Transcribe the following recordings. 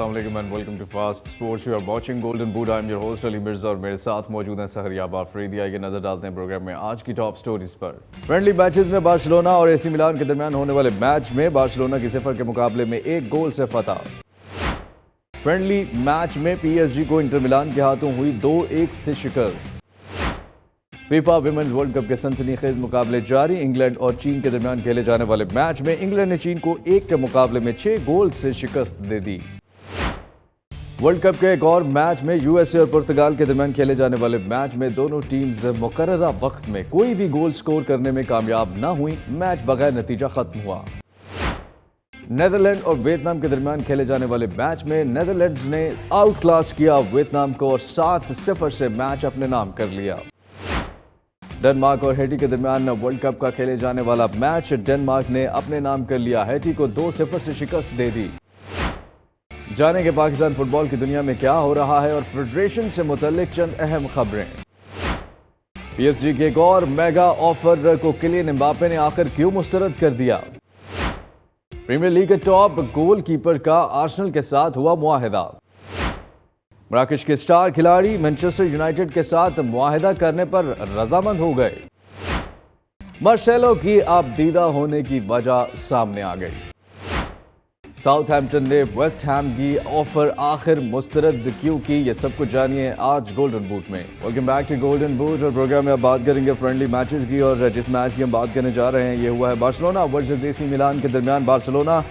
अस्सलाम वालेकुम and welcome to fast sports. You are watching golden boot. I am your host Ali Mirza और मेरे साथ मौजूद हैं सहरियाब आफरीदी। आइए नजर डालते हैं प्रोग्राम में आज की टॉप स्टोरीज पर। फ्रेंडली मैचेस में बार्सिलोना और एसी मिलान के दरमियान होने वाले मैच में बार्सिलोना की 0 के मुकाबले में 1 गोल से फतह। फ्रेंडली मैच में पीएसजी को इंटर मिलान के हाथों हुई 2-1 से शिकस्त। फीफा विमेंस वर्ल्ड कप के सनसनीखेज मुकाबले जारी। इंग्लैंड और चीन के दरमियान खेले जाने वाले मैच में इंग्लैंड ने चीन को 1 के मुकाबले में 6 गोल से शिकस्त दे दी। वर्ल्ड कप के एक और मैच में यूएसए और पुर्तगाल के दरमियान खेले जाने वाले मैच में दोनों टीम्स मुकर्ररा वक्त में कोई भी गोल स्कोर करने में कामयाब न हुई। मैच बगैर नतीजा खत्म हुआ। नेदरलैंड और वियतनाम के दरमियान खेले जाने वाले मैच में नेदरलैंड्स ने आउट क्लास किया वियतनाम को और 7-0 से मैच अपने नाम कर लिया। डेनमार्क और हैटी के दरमियान वर्ल्ड कप का खेले जाने वाला मैच डेनमार्क ने अपने नाम कर लिया। हैटी को 2-0 से शिकस्त दे दी। जाने के पाकिस्तान फुटबॉल की दुनिया में क्या हो रहा है और फेडरेशन से मुतल्लिक चंद अहम खबरें। पीएसजी के एक और मेगा ऑफर को किलियन एम्बापे ने आखिर क्यों मुस्तरद कर दिया। प्रीमियर लीग के टॉप गोलकीपर का आर्सेनल के साथ हुआ मुआहिदा। मराकश के स्टार खिलाड़ी मैनचेस्टर यूनाइटेड के साथ मुआहिदा करने पर रजामंद हो गए। मार्सेलो की आपदीदा होने की वजह सामने आ गई। साउथहैम्पटन ने वेस्ट हैम की ऑफर आखिर मुस्तरद क्यों की, ये सब कुछ जानिए आज गोल्डन बूट में। Welcome back to golden boot और प्रोग्राम में अब बात करेंगे फ्रेंडली मैचेस की और जिस मैच की हम बात करने जा रहे हैं ये हुआ है बार्सिलोना वर्सेस एसी मिलान के दरमियान। बार्सिलोना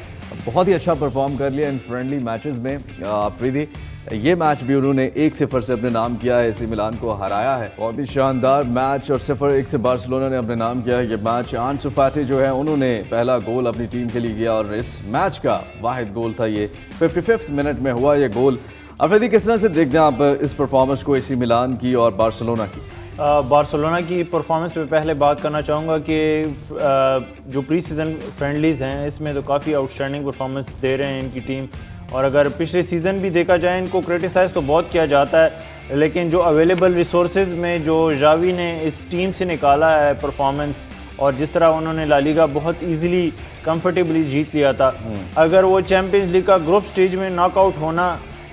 बहुत ही अच्छा परफॉर्म कर लिया इन फ्रेंडली मैचेस में। आफरीदी ये मैच भी उन्होंने 1-0 से अपने नाम किया है, एसी मिलान को हराया है। बहुत ही शानदार मैच और 0-1 से बार्सिलोना ने अपने नाम किया है ये मैच। आंसू फाती जो है उन्होंने पहला गोल अपनी टीम के लिए किया और इस मैच का वाहिद गोल था ये। 55th मिनट में हुआ ये गोल। आफरीदी किस तरह से देखते हैं आप इस परफॉर्मेंस को एसी मिलान की और बार्सिलोना की? बार्सिलोना की परफॉर्मेंस पे पहले बात करना चाहूँगा कि जो प्री सीज़न फ्रेंडलीज़ हैं इसमें तो काफ़ी आउटस्टैंडिंग परफॉर्मेंस दे रहे हैं इनकी टीम। और अगर पिछले सीज़न भी देखा जाए इनको क्रिटिसाइज़ तो बहुत किया जाता है, लेकिन जो अवेलेबल रिसोर्सेज में जो जावी ने इस टीम से निकाला है परफॉर्मेंस और जिस तरह उन्होंने ला लीगा बहुत ईजिली कंफर्टेबली जीत लिया था। अगर वो चैम्पियंस लीग का ग्रुप स्टेज में नॉकआउट होना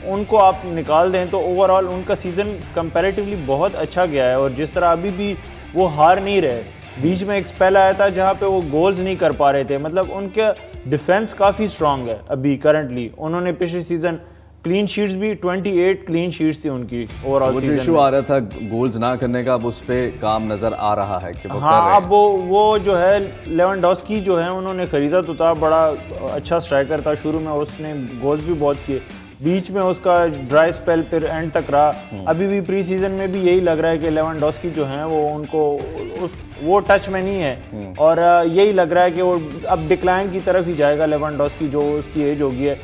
उनको आप निकाल दें तो ओवरऑल उनका सीज़न कंपैरेटिवली बहुत अच्छा गया है। और जिस तरह अभी भी वो हार नहीं रहे, बीच में एक स्पेल आया था जहाँ पे वो गोल्स नहीं कर पा रहे थे, मतलब उनका डिफेंस काफ़ी स्ट्रांग है अभी करंटली। उन्होंने पिछले सीज़न क्लीन शीट्स भी 28 क्लीन शीट्स थी उनकी ओवरऑल सीजन। इशू आ रहा था गोल्स ना करने का, अब उस पर काम नज़र आ रहा है कि वो हाँ कर रहे हैं। अब वो जो है लेवेंडोस्की जो है उन्होंने ख़रीदा तो था, बड़ा अच्छा स्ट्राइकर था, शुरू में उसने गोल्स भी बहुत किए, बीच में उसका ड्राई स्पेल फिर एंड तक रहा। अभी भी प्री सीजन में भी यही लग रहा है कि लेवेंडोस्की जो है वो उनको वो टच में नहीं है और यही लग रहा है कि वो अब डिक्लाइन की तरफ ही जाएगा लेवेंडोस्की, जो उसकी एज होगी है।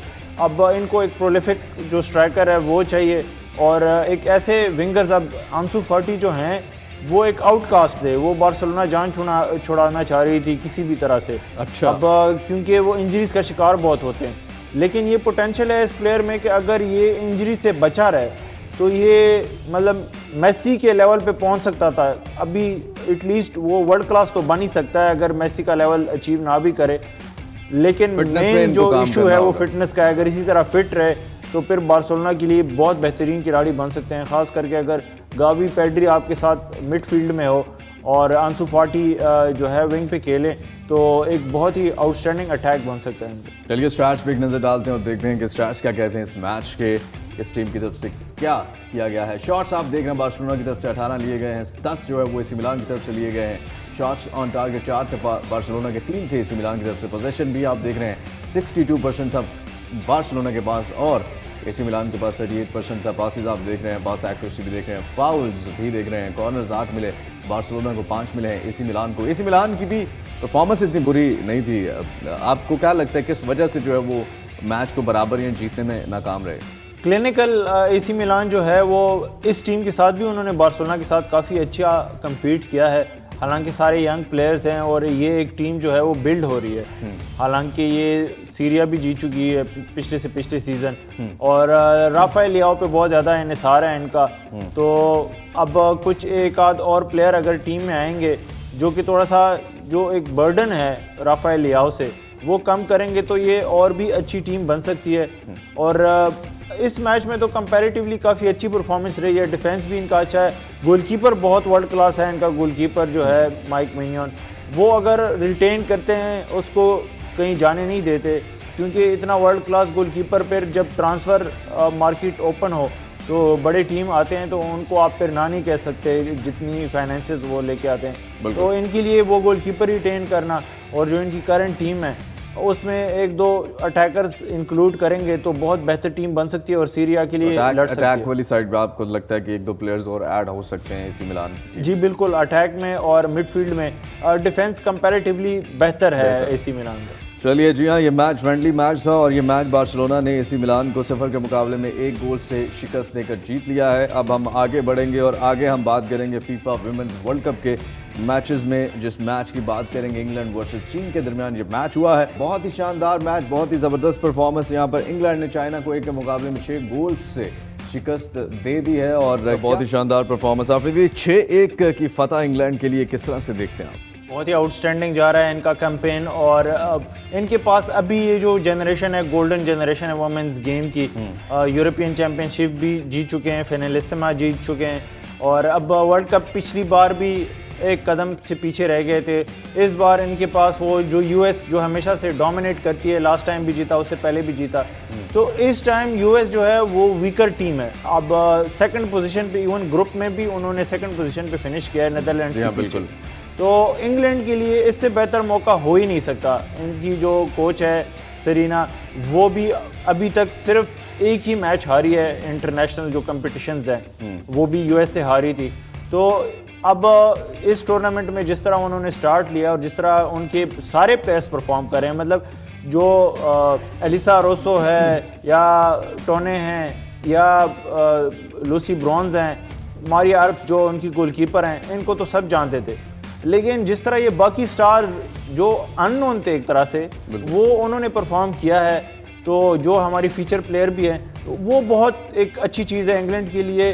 अब इनको एक प्रोलिफिक जो स्ट्राइकर है वो चाहिए और एक ऐसे विंगर्स। अब आंसू फाटी जो हैं वो एक आउटकास्ट थे, वो बार्सिलोना जान छुड़ाना चाह रही थी किसी भी तरह से। अच्छा। अब क्योंकि वो इंजरीज का शिकार बहुत होते हैं, लेकिन ये पोटेंशियल है इस प्लेयर में कि अगर ये इंजरी से बचा रहे तो ये मतलब मेसी के लेवल पे पहुंच सकता था। अभी एटलीस्ट वो वर्ल्ड क्लास तो बन ही सकता है अगर मेसी का लेवल अचीव ना भी करे, लेकिन मेन जो इशू है वो फिटनेस का है। अगर इसी तरह फिट रहे तो फिर बार्सिलोना के लिए बहुत बेहतरीन खिलाड़ी बन सकते हैं, ख़ास करके अगर गावी पेड्री आपके साथ मिडफील्ड में हो और आंसू फाटी जो है विंग पे खेले तो एक बहुत ही आउटस्टैंडिंग अटैक बन सकता है। चलिए स्टैट्स पे एक नज़र डालते हैं और देखते हैं कि स्टैट्स क्या कहते हैं इस मैच के, इस टीम की तरफ से क्या किया गया है। शॉट्स आप देख रहे हैं बार्सिलोना की तरफ से 18 लिए गए हैं, 10 जो है वो एसी मिलान की तरफ से लिए गए हैं। शॉट्स ऑन टारगेट 4 थे बार्सिलोना के, 3 थे एसी मिलान की तरफ से। पोजेशन भी आप देख रहे हैं 62% था बार्सिलोना के पास और एसी मिलान के पास 38% था। पासेस आप देख रहे हैं, पास एक्यूरेसी भी देख रहे हैं, फाउल्स भी देख रहे हैं, कॉर्नर्स 8 मिले बार्सिलोना को, 5 मिले हैं एसी मिलान को। एसी मिलान की भी परफॉर्मेंस इतनी बुरी नहीं थी। आपको क्या लगता है किस वजह से जो है वो मैच को बराबर या जीतने में नाकाम रहे? क्लिनिकल एसी मिलान जो है वो इस टीम के साथ भी उन्होंने बार्सिलोना के साथ काफ़ी अच्छा कम्पीट किया है। हालांकि सारे यंग प्लेयर्स हैं और ये एक टीम जो है वो बिल्ड हो रही है। हालांकि ये सीरिया भी जीत चुकी है पिछले से पिछले सीज़न और राफेल लियाओ पे बहुत ज़्यादा इन्हिसार है इनका। तो अब कुछ एक आध और प्लेयर अगर टीम में आएंगे जो कि थोड़ा सा जो एक बर्डन है राफेल लियाओ से वो कम करेंगे तो ये और भी अच्छी टीम बन सकती है। और इस मैच में तो कंपैरेटिवली काफ़ी अच्छी परफॉर्मेंस रही है, डिफेंस भी इनका अच्छा है, गोलकीपर बहुत वर्ल्ड क्लास है इनका, गोलकीपर जो है माइक मैन्योन, वो अगर रिटेन करते हैं उसको कहीं जाने नहीं देते, क्योंकि इतना वर्ल्ड क्लास गोलकीपर पर जब ट्रांसफ़र मार्केट ओपन हो तो बड़े टीम आते हैं तो उनको आप फिर ना नहीं कह सकते जितनी फाइनेंसेस वो लेके आते हैं। तो इनके लिए वो गोलकीपर रिटेन करना और जो इनकी करंट टीम है उसमें एक दो अटैकर्स इंक्लूड करेंगे तो बहुत बेहतर टीम बन सकती है और सीरिया के लिए लड़ सकती है। अटैक वाली साइड पे आपको लगता है कि एक दो प्लेयर्स और ऐड हो सकते हैं एसी मिलान की? जी बिल्कुल, अटैक में और मिडफील्ड में, डिफेंस कंपैरेटिवली बेहतर है एसी मिलान का। चलिए जी हाँ, ये मैच फ्रेंडली मैच था और ये मैच बार्सिलोना ने एसी मिलान को 0 के मुकाबले में 1 गोल से शिकस्त देकर जीत लिया है। अब हम आगे बढ़ेंगे और आगे हम बात करेंगे फीफा वुमेन्स वर्ल्ड कप के मैचेस में। जिस मैच की बात करेंगे इंग्लैंड वर्सेस चीन के दरमियान ये मैच हुआ है। बहुत ही शानदार मैच, बहुत ही ज़बरदस्त परफॉर्मेंस। यहाँ पर इंग्लैंड ने चाइना को 1 के मुकाबले में 6 गोल से शिकस्त दे दी है और बहुत ही शानदार परफॉर्मेंस। आपने 6-1 की फतह इंग्लैंड के लिए किस तरह से देखते हैं आप? बहुत ही आउटस्टैंडिंग जा रहा है इनका कैंपेन और इनके पास अभी ये जो जनरेशन है, गोल्डन जनरेशन है वुमेन्स गेम की, यूरोपियन चैम्पियनशिप भी जीत चुके हैं, फिनालिस्मा जीत चुके हैं और अब वर्ल्ड कप पिछली बार भी एक कदम से पीछे रह गए थे। इस बार इनके पास वो जो यूएस जो हमेशा से डोमिनेट करती है, लास्ट टाइम भी जीता, उससे पहले भी जीता, तो इस टाइम यूएस जो है वो वीकर टीम है। अब सेकंड पोजीशन पे, इवन ग्रुप में भी उन्होंने सेकंड पोजीशन पे फिनिश किया है नेदरलैंड्स के बिल्कुल। तो इंग्लैंड के लिए इससे बेहतर मौका हो ही नहीं सकता। इनकी जो कोच है सरीना, वो भी अभी तक सिर्फ एक ही मैच हारी है इंटरनेशनल जो कंपटीशंस हैं, वो भी यूएस से हारी थी। तो अब इस टूर्नामेंट में जिस तरह उन्होंने स्टार्ट लिया और जिस तरह उनके सारे प्लेयर्स परफॉर्म कर रहे हैं, मतलब जो एलिसा रोसो है या टोने हैं या लूसी ब्रॉन्ज हैं, मारिया आर्प्स जो उनकी गोलकीपर हैं, इनको तो सब जानते थे, लेकिन जिस तरह ये बाकी स्टार्स जो अननोन थे एक तरह से, वो उन्होंने परफॉर्म किया है, तो जो हमारी फीचर प्लेयर भी हैं, तो वो बहुत एक अच्छी चीज़ है इंग्लैंड के लिए,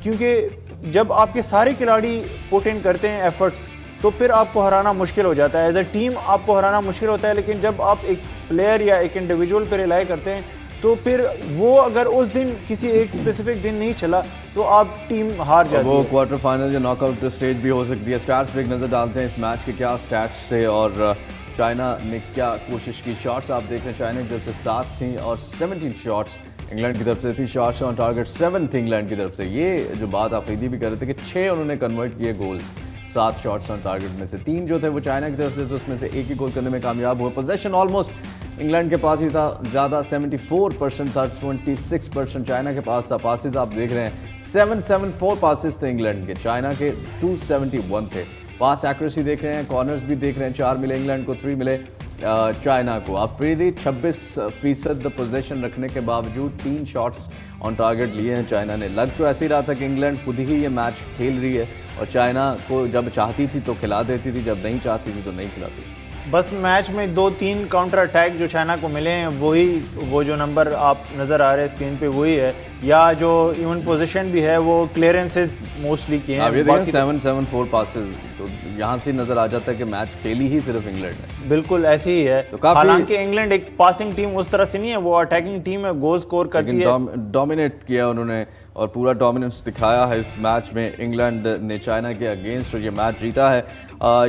क्योंकि जब आपके सारे खिलाड़ी पुट इन करते हैं एफर्ट्स, तो फिर आपको हराना मुश्किल हो जाता है। एज अ टीम आपको हराना मुश्किल होता है, लेकिन जब आप एक प्लेयर या एक इंडिविजुअल पर रिलाई करते हैं तो फिर वो अगर उस दिन किसी एक स्पेसिफिक दिन नहीं चला तो आप टीम हार जाती है। वो क्वार्टर फाइनल या नॉकआउट स्टेज भी हो सकती है। स्टैट्स पे एक नज़र डालते हैं इस मैच के, क्या स्टैट्स थे और चाइना ने क्या कोशिश की। शॉट्स आप देख रहे हैं, चाइना की तरफ से 7 थी और 17 शॉट्स इंग्लैंड की तरफ से थी। शॉट्स ऑन टारगेट 7 थी इंग्लैंड की तरफ से। ये जो बात आफरीदी भी कर रहे थे कि 6 उन्होंने कन्वर्ट किए गोल्स, 7 शॉट्स ऑन टारगेट में से 3 जो थे वो चाइना की तरफ से, तो उसमें से एक ही गोल करने में कामयाब हुए। पोजेशन ऑलमोस्ट इंग्लैंड के पास ही था, ज़्यादा 74% था, 26% चाइना के पास था। पासिस आप देख रहे हैं 774 पासिस थे इंग्लैंड के, चाइना के 271 थे। पास एक्यूरेसी देख रहे हैं, कॉर्नर्स भी देख रहे हैं, 4 मिले इंग्लैंड को, 3 मिले चाइना को। अफरीदी 26% पोजीशन रखने के बावजूद 3 शॉट्स ऑन टारगेट लिए हैं चाइना ने। लग तो ऐसे ही रहा था कि इंग्लैंड खुद ही ये मैच खेल रही है और चाइना को जब चाहती थी तो खिला देती थी, जब नहीं चाहती थी तो नहीं खिलाती। बस मैच में 2-3 काउंटर अटैक जो चाइना को मिले हैं, वो जो नंबर आप नज़र आ रहे हैं स्क्रीन पे वही है, या जो इवन पोजीशन भी है वो क्लियरेंसेस मोस्टली किए हैं। अब ये देखें 774 पासेस, तो यहाँ से नज़र आ जाता है कि मैच खेली ही सिर्फ इंग्लैंड है। बिल्कुल ऐसे ही है। तो हालांकि इंग्लैंड एक पासिंग टीम उस तरह से नहीं है, वो अटैकिंग टीम है, गोल स्कोर करती है। डोमिनेट किया उन्होंने और पूरा डोमिनेंस दिखाया है इस मैच में इंग्लैंड ने चाइना के अगेंस्ट, और ये मैच जीता है।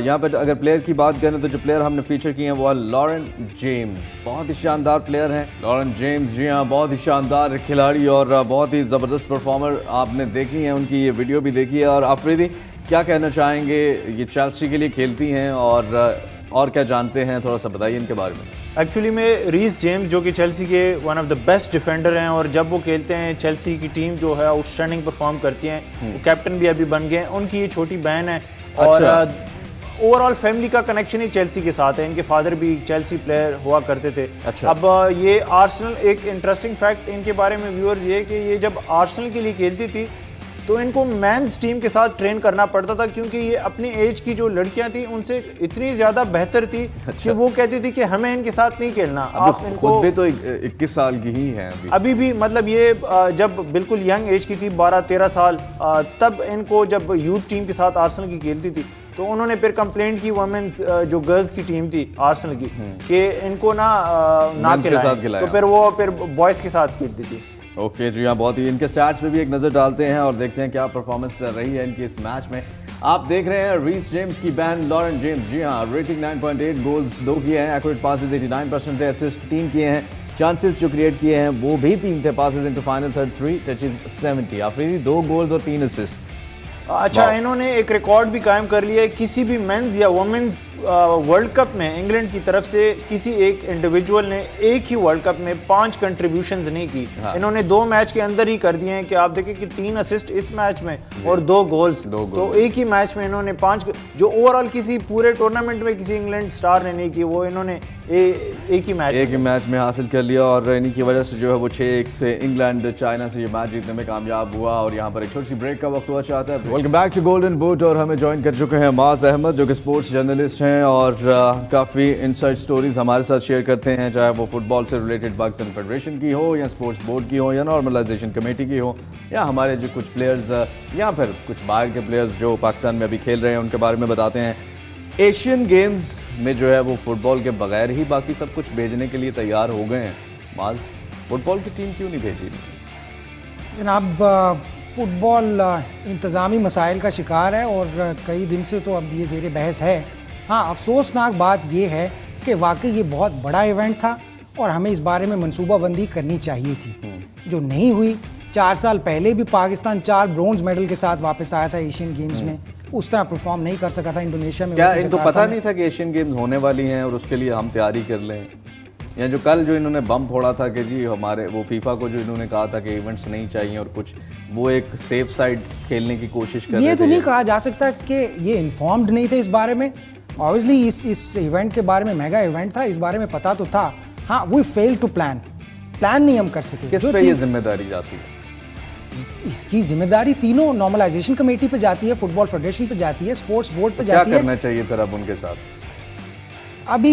यहाँ पर अगर प्लेयर की बात करें तो जो प्लेयर हमने फीचर किए हैं वो है लॉरेन जेम्स। बहुत ही शानदार प्लेयर हैं लॉरेन जेम्स, जी हाँ, बहुत ही शानदार खिलाड़ी और बहुत ही ज़बरदस्त परफॉर्मर आपने देखी है, उनकी ये वीडियो भी देखी है। और आफरीदी क्या कहना चाहेंगे, ये चेल्सी के लिए खेलती हैं और क्या जानते हैं, थोड़ा सा बताइए इनके बारे में। एक्चुअली में रीस जेम्स जो कि चेल्सी के one of the best defender हैं, और जब वो खेलते हैं चेल्सी की टीम जो है आउटस्टैंडिंग परफॉर्म करती हैं। वो कैप्टन भी अभी बन गए हैं, उनकी ये छोटी बहन है। और ओवरऑल फैमिली का कनेक्शन ही चेल्सी के साथ है, इनके फादर भी चेल्सी प्लेयर हुआ करते थे। अच्छा। अब ये आर्सेनल, एक इंटरेस्टिंग फैक्ट इनके बारे में व्यूअर्स ये कि ये जब आर्सेनल के लिए खेलती थी तो इनको मेंस टीम के साथ ट्रेन करना पड़ता था, क्योंकि ये अपनी एज की जो लड़कियां थी उनसे इतनी ज़्यादा बेहतर थी। अच्छा। कि वो कहती थी कि हमें इनके साथ नहीं खेलना। आप इनको खुद भी तो 21 साल की ही हैं अभी भी, मतलब ये जब बिल्कुल यंग एज की थी, 12-13 साल, तब इनको जब यूथ टीम के साथ आर्सेनल की खेलती थी तो उन्होंने फिर कंप्लेंट की वुमेन्स जो गर्ल्स की टीम थी आर्सेनल की कि इनको ना खिलाएं, तो फिर वो बॉयज़ के साथ खेलती थी। ओके जी हाँ, बहुत ही इनके स्टैट्स पे भी एक नज़र डालते हैं और देखते हैं क्या परफॉर्मेंस रही है इनकी इस मैच में। आप देख रहे हैं रीस जेम्स की बहन लॉरेन जेम्स, जी हाँ, रेटिंग 9.8, गोल्स 2 किए हैं, एक्यूरेट पासेस 89% थे, असिस्ट 3 किए हैं, चांसेस जो क्रिएट किए हैं वो भी 3 थे, passes into final third 3, touches 70, Afridi 2 goals और 3 असिस्ट। अच्छा, इन्होंने एक रिकॉर्ड भी कायम कर लिया है, किसी भी मेंस या वुमेन्स वर्ल्ड कप में इंग्लैंड की तरफ से किसी एक इंडिविजुअल ने एक ही वर्ल्ड कप में 5 कंट्रीब्यूशंस नहीं की। हाँ। इन्होंने 2 मैच के अंदर ही कर दिए हैं कि आप देखें कि 3 असिस्ट इस मैच में और 2 गोल्स, तो एक ही मैच में इन्होंने 5, जो ओवरऑल किसी पूरे टूर्नामेंट में किसी इंग्लैंड स्टार ने नहीं की, वो इन्होंने एक ही मैच में हासिल कर लिया और इन्हीं की वजह से जो है वो 6-1 से इंग्लैंड चाइना से ये मैच जीतने में कामयाब हुआ। और यहाँ पर एक छोटी सी ब्रेक का वक्त हुआ चाहता है। Welcome back to golden boot और हमें ज्वाइन कर चुके हैं माज अहमद, जो कि स्पोर्ट्स जर्नलिस्ट हैं और काफ़ी इनसाइड स्टोरीज हमारे साथ शेयर करते हैं, चाहे वो फुटबॉल से रिलेटेड पाकिस्तान फेडरेशन की हो या स्पोर्ट्स बोर्ड की हो या नॉर्मलाइजेशन कमेटी की हो या हमारे जो कुछ प्लेयर्स या फिर कुछ बाहर के प्लेयर्स जो पाकिस्तान में अभी खेल रहे हैं उनके बारे में बताते हैं। एशियन गेम्स में जो है वो फुटबॉल के बगैर ही बाकी सब कुछ भेजने के लिए तैयार हो गए हैं। माज, फुटबॉल की टीम क्यों नहीं भेजी? जनाब, फुटबॉल इंतज़ामी मसाइल का शिकार है और कई दिन से तो अब ये ज़ेर बहस है। हाँ, अफसोसनाक बात ये है कि वाकई ये बहुत बड़ा इवेंट था और हमें इस बारे में मनसूबाबंदी करनी चाहिए थी, जो नहीं हुई। 4 साल पहले भी पाकिस्तान 4 ब्रोंज मेडल के साथ वापस आया था एशियन गेम्स में, उस तरह परफॉर्म नहीं कर सका था इंडोनेशिया में। क्या इनको पता नहीं था कि एशियन गेम्स होने वाली हैं और उसके लिए हम तैयारी कर लें? या जो कल जो इन्होंने बम फोड़ा था कि जी हमारे वो फीफा को जो इन्होंने कहा था कि इवेंट्स नहीं चाहिए और कुछ वो एक सेफ साइड खेलने की कोशिश कर रहे थे। ये तो नहीं कहा जा सकता कि ये इन्फॉर्म्ड नहीं थे इस बारे में। ऑब्वियसली इस इवेंट के बारे में, मेगा इवेंट था, इस बारे में पता तो था। हाँ, वी फेल टू प्लान नहीं हम कर सके। किस पे ये जिम्मेदारी जाती है? इसकी जिम्मेदारी तीनों नॉर्मलाइजेशन कमेटी पे जाती है, फुटबॉल फेडरेशन पे जाती है, स्पोर्ट्स बोर्ड पे जाती है। क्या करना चाहिए फिर अब उनके साथ? अभी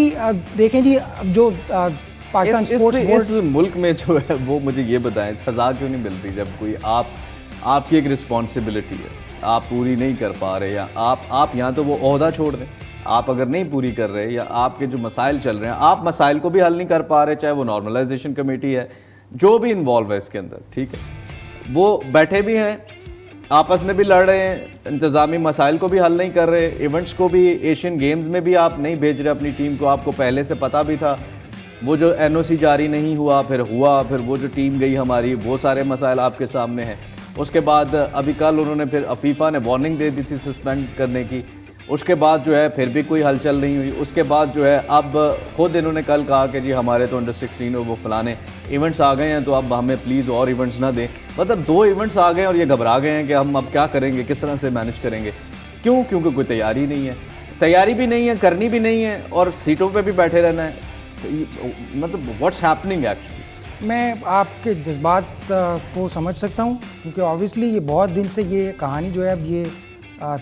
देखें जी, अब जो पाकिस्तान स्पोर्ट्स बोर्ड इस मुल्क में जो है वो मुझे ये बताएं, सजा क्यों नहीं मिलती जब कोई आपकी एक रिस्पॉन्सिबिलिटी है, आप पूरी नहीं कर पा रहे, या आप यहाँ तो वो ओहदा छोड़ दें, आप अगर नहीं पूरी कर रहे या आपके जो मसाइल चल रहे हैं आप मसाइल को भी हल नहीं कर पा रहे, चाहे वो नॉर्मलाइजेशन कमेटी है जो भी इन्वॉल्व है इसके अंदर, ठीक है, वो बैठे भी हैं, आपस में भी लड़ रहे हैं, इंतज़ामी मसाइल को भी हल नहीं कर रहे, इवेंट्स को भी, एशियन गेम्स में भी आप नहीं भेज रहे अपनी टीम को, आपको पहले से पता भी था, वो जो एनओसी जारी नहीं हुआ, फिर वो जो टीम गई हमारी, वो सारे मसाइल आपके सामने हैं। उसके बाद अभी कल उन्होंने फिर फीफा ने वार्निंग दे दी थी सस्पेंड करने की, उसके बाद जो है फिर भी कोई हलचल नहीं हुई। उसके बाद जो है अब खुद इन्होंने कल कहा कि जी हमारे तो अंडर 16 और वो फलाने इवेंट्स आ गए हैं, तो अब हमें प्लीज़ और इवेंट्स ना दें। मतलब 2 इवेंट्स आ गए और ये घबरा गए हैं कि हम अब क्या करेंगे, किस तरह से मैनेज करेंगे। क्यों? क्योंकि कोई तैयारी नहीं है, तैयारी भी नहीं है, करनी भी नहीं है और सीटों पर भी बैठे रहना है। मतलब व्हाट्स हैपनिंग एक्चुअली? मैं आपके जज्बात को समझ सकता हूँ, क्योंकि ऑब्वियसली ये बहुत दिन से ये कहानी जो है अब ये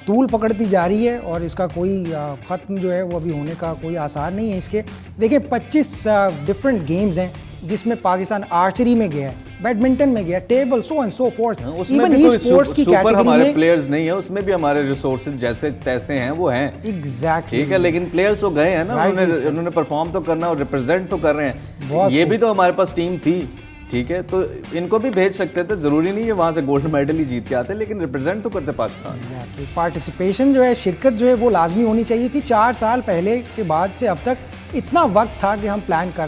तूल पकड़ती जा रही है और इसका कोई ख़त्म जो है वो अभी होने का कोई आसार नहीं है इसके। देखिए 25 डिफरेंट गेम्स हैं जिसमें पाकिस्तान आर्चरी में गया है, बैडमिंटन में गया, table, so and so fourth, even e sports की कैटेगरी में हमारे प्लेयर्स नहीं है, उसमें भी हमारे रिसोर्सेज जैसे तैसे हैं वो हैं। एग्जैक्टली, ठीक है, लेकिन प्लेयर्स तो गए हैं ना, उन्होंने परफॉर्म तो करना और रिप्रेजेंट तो कर रहे हैं। ये भी तो हमारे पास टीम थी, ठीक है, तो इनको भी भेज सकते थे, ज़रूरी नहीं है वहाँ से गोल्ड मेडल ही जीत के आते, लेकिन रिप्रेजेंट तो करते पाकिस्तान। पार्टिसिपेशन जो है, शिरकत जो है वो लाजमी होनी चाहिए थी। 4 साल पहले के बाद से अब तक इतना वक्त था कि हम प्लान कर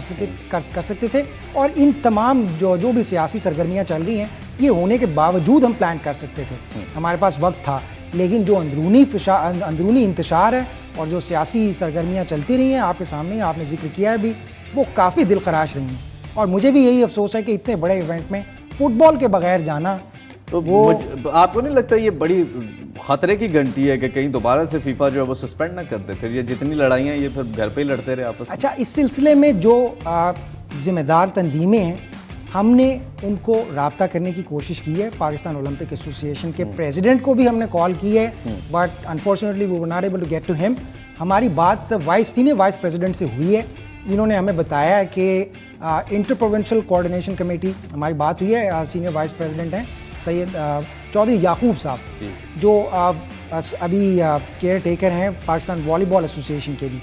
सकते थे और इन तमाम जो भी सियासी सरगर्मियाँ चल रही हैं ये होने के बावजूद हम प्लान कर सकते थे, हमारे पास वक्त था। लेकिन जो अंदरूनी इंतशार है और जो सियासी सरगर्मियाँ चलती रही हैं, आपके सामने आपने जिक्र किया है भी, वो काफ़ी दिल खराश रही हैं। और मुझे भी यही अफसोस है कि इतने बड़े इवेंट में फुटबॉल के बगैर जाना, तो वो आपको नहीं लगता ये बड़ी खतरे की घंटी है कि कहीं दोबारा से फीफा जो है वो सस्पेंड ना कर दे, फिर ये जितनी लड़ाइयाँ ये फिर घर पे ही लड़ते रहे आपस में? अच्छा, इस सिलसिले में जो जिम्मेदार तंजीमें हैं, हमने उनको राब्ता करने की कोशिश की है। पाकिस्तान ओलंपिक एसोसिएशन के प्रेसिडेंट को भी हमने कॉल की है, but unfortunately we were not able to get to him. हमारी बात सीनियर वाइस प्रेसिडेंट से हुई है, जिन्होंने हमें बताया है कि इंटर प्रोविंशियल कोऑर्डिनेशन कमेटी, हमारी बात हुई है, सीनियर वाइस प्रेसिडेंट हैं चौधरी याकूब साहब, जो अभी केयर टेकर हैं पाकिस्तान वॉलीबॉल एसोसिएशन के भी,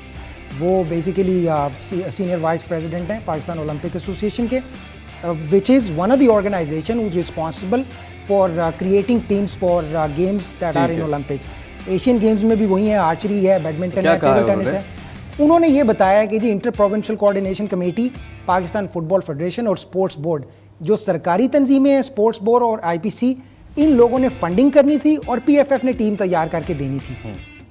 वो बेसिकली सीनियर वाइस प्रेसिडेंट हैं पाकिस्तान ओलंपिक एसोसिएशन के, which is one of the organization who is responsible for creating teams for games that are in Olympics. Asian games में भी वही है, आर्चरी है, बैडमिंटन है, टेबल टेनिस है। उन्होंने ये बताया कि जी inter provincial coordination committee, Pakistan football federation और स्पोर्ट्स बोर्ड, जो सरकारी तंजीमें हैं, स्पोर्ट्स बोर्ड और आईपीसी, इन लोगों ने फंडिंग करनी थी और पीएफएफ ने टीम तैयार करके देनी थी।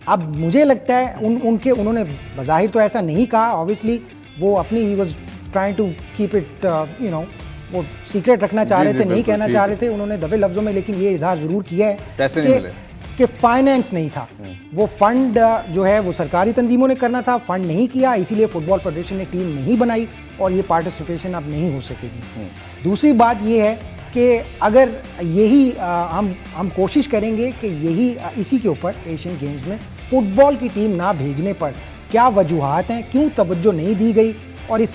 अब मुझे लगता है उन्होंने बज़ाहिर तो ऐसा नहीं कहा, ऑब्वियसली वो अपनी ही was trying to keep it you know, वो सीक्रेट रखना चाह रहे थे, नहीं कहना चाह रहे थे उन्होंने दबे लफ्जों में, लेकिन ये इजहार ज़रूर किया है कि फाइनेंस नहीं था, वो फंड जो है वो सरकारी तंजीमों ने करना था, फंड नहीं किया, इसीलिए फुटबॉल फेडरेशन ने टीम नहीं बनाई और ये पार्टिसिपेशन अब नहीं हो सकेगी। दूसरी बात ये है कि अगर यही हम कोशिश करेंगे कि यही इसी के ऊपर एशियन गेम्स में फुटबॉल की टीम ना भेजने पर क्या वजूहात हैं, क्यों तवज्जो नहीं दी गई, और इस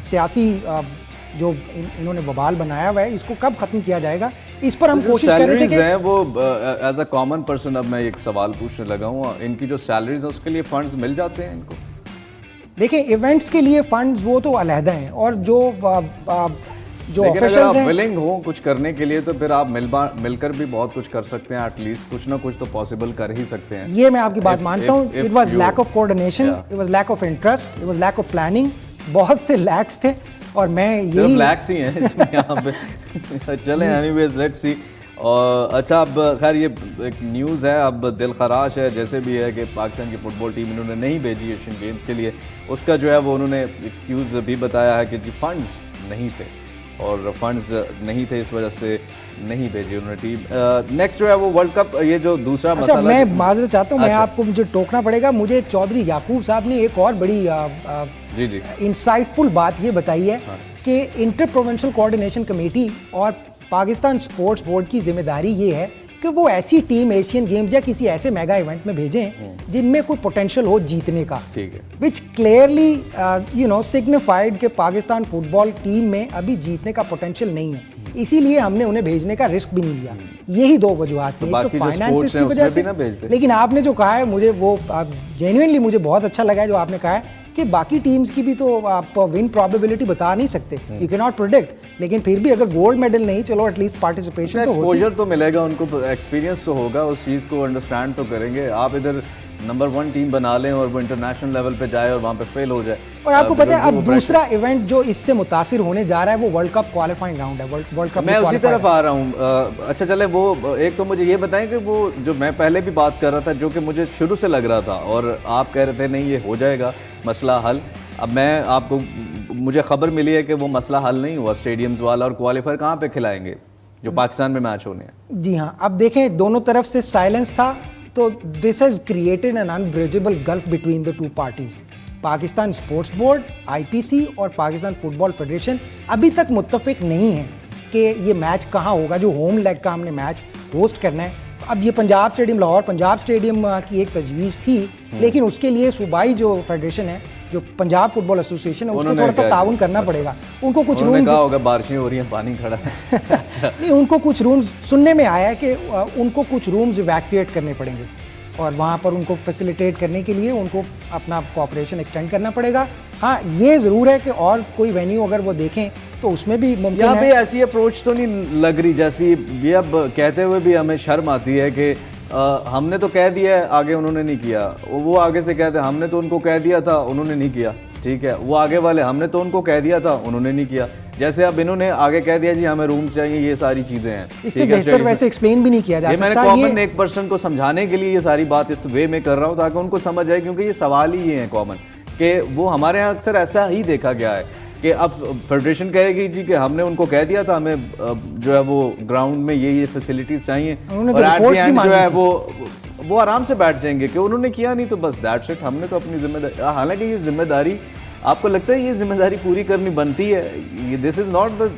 सियासी जो इन्होंने बवाल बनाया हुआ है इसको कब ख़त्म किया जाएगा, इस पर हम कोशिश कर रहे थे कि वो एज अ कॉमन पर्सन, अब मैं एक सवाल पूछने लगा हूँ, इनकी जो सैलरीज है उसके लिए फंड्स मिल जाते हैं इनको? देखिए इवेंट्स के लिए फंड्स वो तो अलहदा हैं, और जो ऑफिशियल्स हैं विलिंग हो कुछ करने के लिए तो फिर आप मिलकर भी बहुत कुछ कर सकते हैं, एटलीस्ट कुछ ना कुछ तो पॉसिबल कर ही सकते हैं। ये मैं आपकी बात मानता हूँ। It was lack of coordination, it was lack of interest, it was lack of planning, बहुत से लैक्स थे, और मैं यही लैक्स ही हैं इसमें यहाँ पे। चलें एनीवेज लेट्स सी। और अच्छा, अब खैर ये एक न्यूज़ है, अब दिल खराश है जैसे भी है कि पाकिस्तान की फुटबॉल टीम इन्होंने नहीं भेजी एशियन गेम्स के लिए, उसका जो है वो उन्होंने एक्सक्यूज़ भी बताया है कि जी फंड्स नहीं थे, और फंड्स नहीं थे इस वजह से नहीं भेजी उन्होंने टीम। नेक्स्ट जो है वो वर्ल्ड कप, ये जो दूसरा अच्छा, मसला, मैं माजरत चाहता हूँ, मैं आपको मुझे टोकना पड़ेगा, मुझे चौधरी याकूब साहब ने एक और बड़ी जी इंसाइटफुल बात ये बताई है कि इंटर प्रोविंशियल कोऑर्डिनेशन कमेटी और पाकिस्तान स्पोर्ट्स बोर्ड की जिम्मेदारी ये है कि वो ऐसी टीम एशियन गेम्स या किसी ऐसे मेगा इवेंट में भेजें जिनमें कोई पोटेंशियल हो जीतने का, ठीक है, विच क्लियरली यू नो सिग्निफाइड कि पाकिस्तान फुटबॉल टीम में अभी जीतने का पोटेंशियल नहीं है, इसीलिए हमने उन्हें भेजने का रिस्क भी नहीं लिया। यही दो वजूहत थी, तो फाइनेंस की वजह से, लेकिन आपने जो कहा है मुझे वो जेन्युइनली मुझे बहुत अच्छा लगा है जो आपने कहा है कि बाकी टीम्स की भी तो आप विन प्रोबेबिलिटी बता नहीं सकते, यू कैन नॉट प्रेडिक्ट, लेकिन फिर भी अगर गोल्ड मेडल नहीं, चलो एटलीस्ट पार्टिसिपेशन तो एक्सपोजर तो मिलेगा उनको, एक्सपीरियंस तो होगा, उस चीज़ को अंडरस्टैंड तो करेंगे। आप इधर नंबर 1 टीम बना लें और वो इंटरनेशनल लेवल पे जाए और वहाँ पे फेल हो जाए। और आपको पता है अब दूसरा इवेंट जो इससे मुतासिर होने जा रहा है वो वर्ल्ड कप क्वालिफाइंग राउंड है, वर्ल्ड कप मैं उसी तरफ आ रहा हूँ। अच्छा चले, वो एक तो मुझे ये बताएं कि वो जो मैं पहले भी बात कर रहा था, जो कि मुझे शुरू से लग रहा था और आप कह रहे थे नहीं ये हो जाएगा मसला हल, अब मैं आपको, मुझे खबर मिली है कि वो मसला हल नहीं हुआ, स्टेडियम्स वाला, और क्वालिफायर कहाँ पे खिलाएंगे जो पाकिस्तान में मैच होने हैं। जी हाँ, अब देखें दोनों तरफ से साइलेंस था, तो this has created an unbridgeable gulf between the two parties. Pakistan sports board, IPC और पाकिस्तान फुटबॉल फेडरेशन अभी तक मुत्तफिक नहीं है कि ये मैच कहाँ होगा, जो होम लेग का हमने मैच होस्ट करना है। अब ये पंजाब स्टेडियम, लाहौर पंजाब स्टेडियम की एक तजवीज़ थी, लेकिन उसके लिए सूबाई जो फेडरेशन है, जो पंजाब फुटबॉल एसोसिएशन है, उसको थोड़ा सा ताउन करना पड़ेगा। उनको कुछ रूल्स, कहा होगा बारिशें हो रही हैं, पानी खड़ा है नहीं, उनको कुछ रूम्स सुनने में आया है कि उनको कुछ रूम्स इवैक्यूएट करने पड़ेंगे और वहाँ पर उनको फैसिलिटेट करने के लिए उनको अपना कोऑपरेशन एक्सटेंड करना पड़ेगा। हाँ, ये ज़रूर है कि और कोई वेन्यू अगर वो देखें तो उसमें भी मुमकिन है। यहाँ पे ऐसी अप्रोच तो नहीं लग रही जैसी ये, अब कहते हुए भी हमें शर्म आती है कि हमने तो कह दिया है, आगे उन्होंने नहीं किया, वो आगे से कहते हैं हमने तो उनको कह दिया था, उन्होंने नहीं किया, ठीक है, वो आगे वाले हमने तो उनको कह दिया था, उन्होंने नहीं किया, जैसे अब इन्होंने आगे कह दिया जी हमें रूम्स चाहिए, ये सारी चीज़ें हैं। इससे बेहतर वैसे एक्सप्लेन भी नहीं किया जा सकता। मैंने कॉमन एक पर्सन को समझाने के लिए ये सारी बात इस वे में कर रहा हूँ ताकि उनको समझ आए, क्योंकि ये सवाल ही ये है कॉमन कि वो हमारे यहाँ अक्सर ऐसा ही देखा गया है कि अब फेडरेशन कहेगी जी कि हमने उनको कह दिया था, हमें जो है वो ग्राउंड में ये फैसिलिटीज चाहिए, और एट द एंड जो है वो आराम से बैठ जाएंगे कि उन्होंने किया नहीं तो बस दैट्स इट, हमने तो अपनी जिम्मेदारी, हालांकि ये जिम्मेदारी आपको लगता है ये जिम्मेदारी पूरी करनी बनती है, दिस इज नॉट द